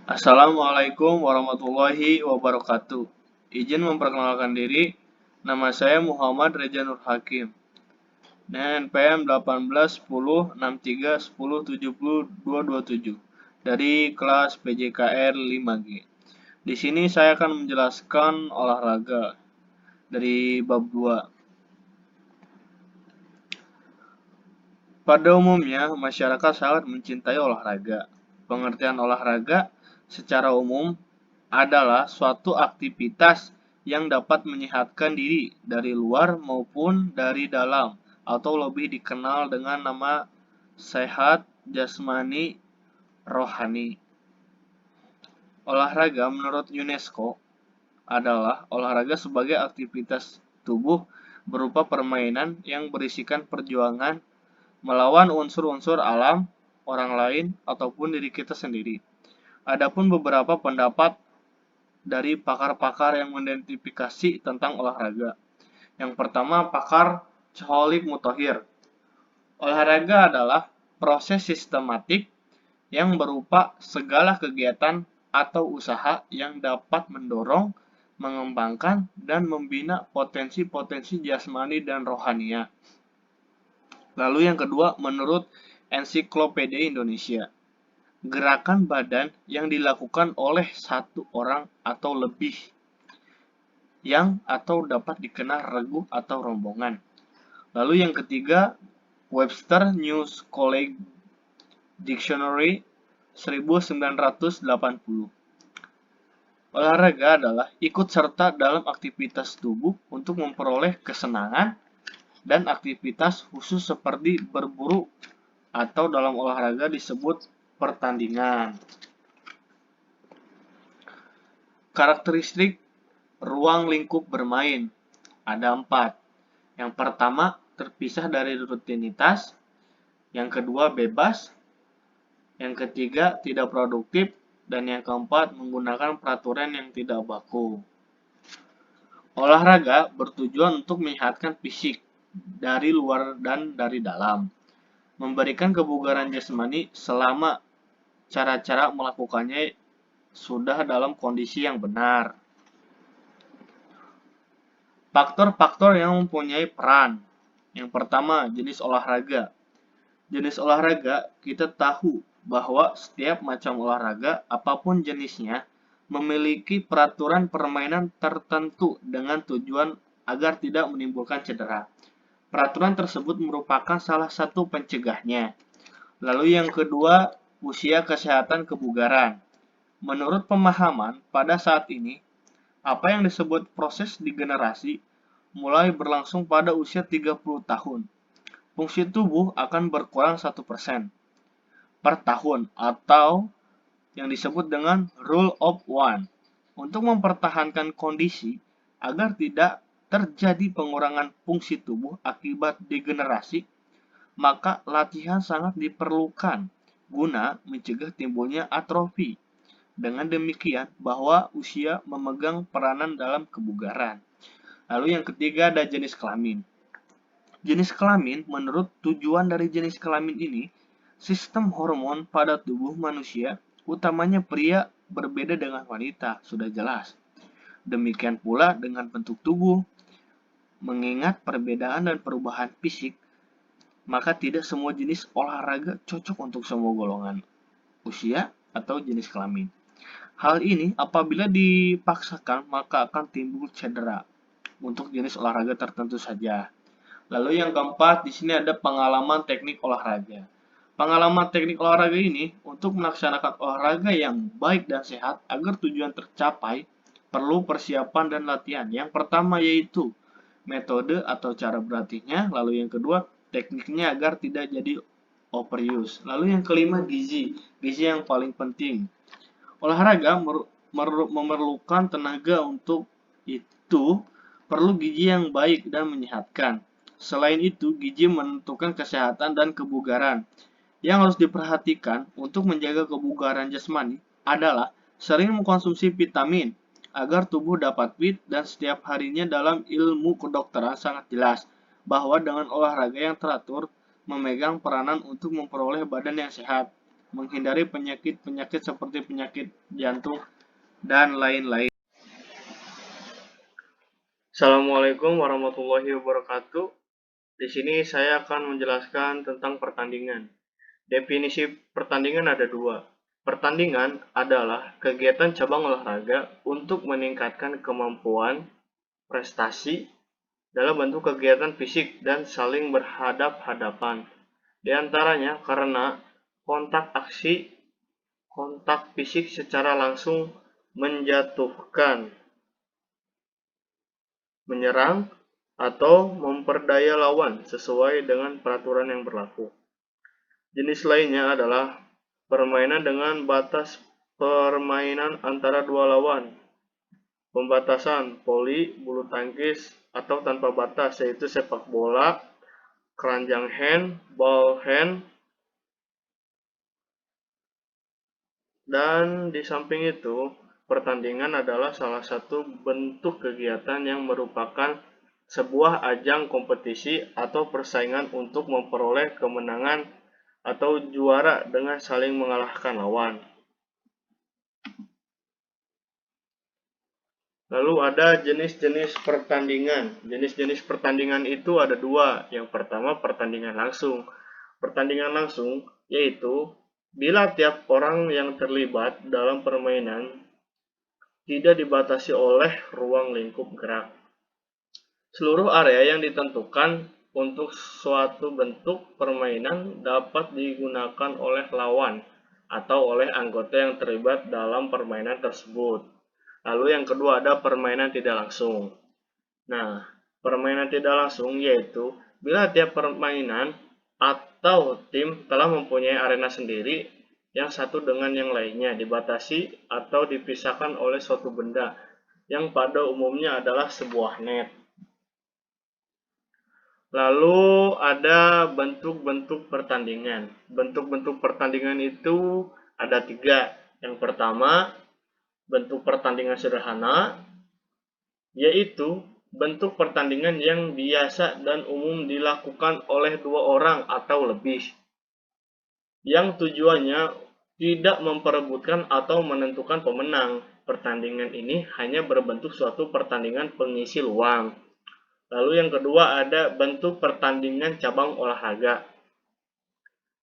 Assalamualaikum warahmatullahi wabarakatuh. Izin memperkenalkan diri, nama saya Muhammad Reza Nur Hakim. NPM 18 10 63 10 70 227 dari kelas PJKR 5G. Di sini saya akan menjelaskan olahraga dari bab 2. Pada umumnya, masyarakat sangat mencintai olahraga. Pengertian olahraga secara umum adalah suatu aktivitas yang dapat menyehatkan diri dari luar maupun dari dalam, atau lebih dikenal dengan nama sehat jasmani rohani. Olahraga menurut UNESCO adalah olahraga sebagai aktivitas tubuh berupa permainan yang berisikan perjuangan melawan unsur-unsur alam, orang lain, ataupun diri kita sendiri. Adapun beberapa pendapat dari pakar-pakar yang mengidentifikasi tentang olahraga. Yang pertama, pakar Cholik Mutahir. Olahraga adalah proses sistematik yang berupa segala kegiatan atau usaha yang dapat mendorong, mengembangkan, dan membina potensi-potensi jasmani dan rohania. Lalu yang kedua, menurut Ensiklopedia Indonesia, gerakan badan yang dilakukan oleh satu orang atau lebih yang atau dapat dikenal regu atau rombongan. Lalu yang ketiga, Webster New College Dictionary 1980. Olahraga adalah ikut serta dalam aktivitas tubuh untuk memperoleh kesenangan dan aktivitas khusus seperti berburu atau dalam olahraga disebut pertandingan. Karakteristik ruang lingkup bermain ada 4. Yang pertama, terpisah dari rutinitas. Yang kedua, bebas. Yang ketiga, tidak produktif. Dan yang keempat, menggunakan peraturan yang tidak baku. Olahraga bertujuan untuk menyehatkan fisik dari luar dan dari dalam, memberikan kebugaran jasmani selama cara-cara melakukannya sudah dalam kondisi yang benar. Faktor-faktor yang mempunyai peran. Yang pertama, jenis olahraga. Jenis olahraga, kita tahu bahwa setiap macam olahraga, apapun jenisnya, memiliki peraturan permainan tertentu dengan tujuan agar tidak menimbulkan cedera. Peraturan tersebut merupakan salah satu pencegahnya. Lalu yang kedua, usia, kesehatan, kebugaran. Menurut pemahaman, pada saat ini, apa yang disebut proses degenerasi mulai berlangsung pada usia 30 tahun. Fungsi tubuh akan berkurang 1% per tahun atau yang disebut dengan rule of one. Untuk mempertahankan kondisi agar tidak terjadi pengurangan fungsi tubuh akibat degenerasi, maka latihan sangat diperlukan guna mencegah timbulnya atrofi. Dengan demikian, bahwa usia memegang peranan dalam kebugaran. Lalu yang ketiga ada jenis kelamin. Jenis kelamin, menurut tujuan dari jenis kelamin ini, sistem hormon pada tubuh manusia, utamanya pria, berbeda dengan wanita, sudah jelas. Demikian pula dengan bentuk tubuh. Mengingat perbedaan dan perubahan fisik, maka tidak semua jenis olahraga cocok untuk semua golongan usia atau jenis kelamin. Hal ini apabila dipaksakan maka akan timbul cedera untuk jenis olahraga tertentu saja. Lalu yang keempat, di sini ada pengalaman teknik olahraga. Pengalaman teknik olahraga ini untuk melaksanakan olahraga yang baik dan sehat agar tujuan tercapai perlu persiapan dan latihan. Yang pertama yaitu metode atau cara berlatihnya, lalu yang kedua tekniknya agar tidak jadi overuse. Lalu yang kelima gizi yang paling penting. Olahraga memerlukan tenaga, untuk itu perlu gizi yang baik dan menyehatkan. Selain itu, gizi menentukan kesehatan dan kebugaran. Yang harus diperhatikan untuk menjaga kebugaran jasmani adalah sering mengkonsumsi vitamin agar tubuh dapat fit, dan setiap harinya dalam ilmu kedokteran sangat jelas bahwa dengan olahraga yang teratur memegang peranan untuk memperoleh badan yang sehat. menghindari penyakit-penyakit seperti penyakit jantung dan lain-lain. Assalamualaikum warahmatullahi wabarakatuh. Di sini saya akan menjelaskan tentang pertandingan. Definisi pertandingan ada dua. Pertandingan adalah kegiatan cabang olahraga untuk meningkatkan kemampuan, prestasi, dalam bentuk kegiatan fisik dan saling berhadap-hadapan. Di antaranya karena kontak fisik secara langsung menjatuhkan, menyerang, atau memperdaya lawan sesuai dengan peraturan yang berlaku. Jenis lainnya adalah permainan dengan batas permainan antara dua lawan, pembatasan, voli, bulu tangkis, atau tanpa batas, yaitu sepak bola, keranjang hand, ball hand, dan di samping itu, pertandingan adalah salah satu bentuk kegiatan yang merupakan sebuah ajang kompetisi atau persaingan untuk memperoleh kemenangan atau juara dengan saling mengalahkan lawan. Lalu ada jenis-jenis pertandingan. Jenis-jenis pertandingan itu ada dua. Yang pertama pertandingan langsung. Pertandingan langsung yaitu bila tiap orang yang terlibat dalam permainan tidak dibatasi oleh ruang lingkup gerak. Seluruh area yang ditentukan untuk suatu bentuk permainan dapat digunakan oleh lawan atau oleh anggota yang terlibat dalam permainan tersebut. Lalu yang kedua ada permainan tidak langsung. Nah, permainan tidak langsung yaitu bila tiap permainan atau tim telah mempunyai arena sendiri yang satu dengan yang lainnya, dibatasi atau dipisahkan oleh suatu benda yang pada umumnya adalah sebuah net. Lalu ada bentuk-bentuk pertandingan. Bentuk-bentuk pertandingan itu ada tiga. Yang pertama, bentuk pertandingan sederhana, yaitu bentuk pertandingan yang biasa dan umum dilakukan oleh dua orang atau lebih, yang tujuannya tidak memperebutkan atau menentukan pemenang. Pertandingan ini hanya berbentuk suatu pertandingan pengisi luang. Lalu yang kedua ada bentuk pertandingan cabang olahraga,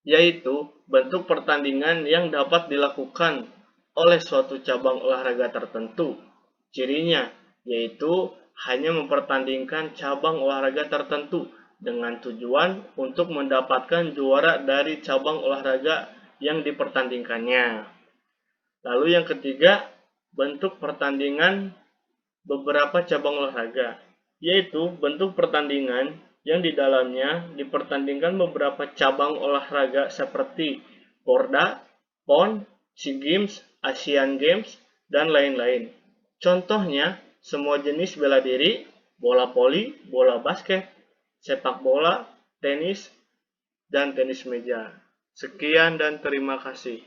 yaitu bentuk pertandingan yang dapat dilakukan oleh suatu cabang olahraga tertentu. Cirinya yaitu hanya mempertandingkan cabang olahraga tertentu dengan tujuan untuk mendapatkan juara dari cabang olahraga yang dipertandingkannya. Lalu yang ketiga, bentuk pertandingan beberapa cabang olahraga, yaitu bentuk pertandingan yang di dalamnya dipertandingkan beberapa cabang olahraga seperti Porda, PON, SEA Games, Asian Games, dan lain-lain. Contohnya, semua jenis bela diri, bola voli, bola basket, sepak bola, tenis, dan tenis meja. Sekian dan terima kasih.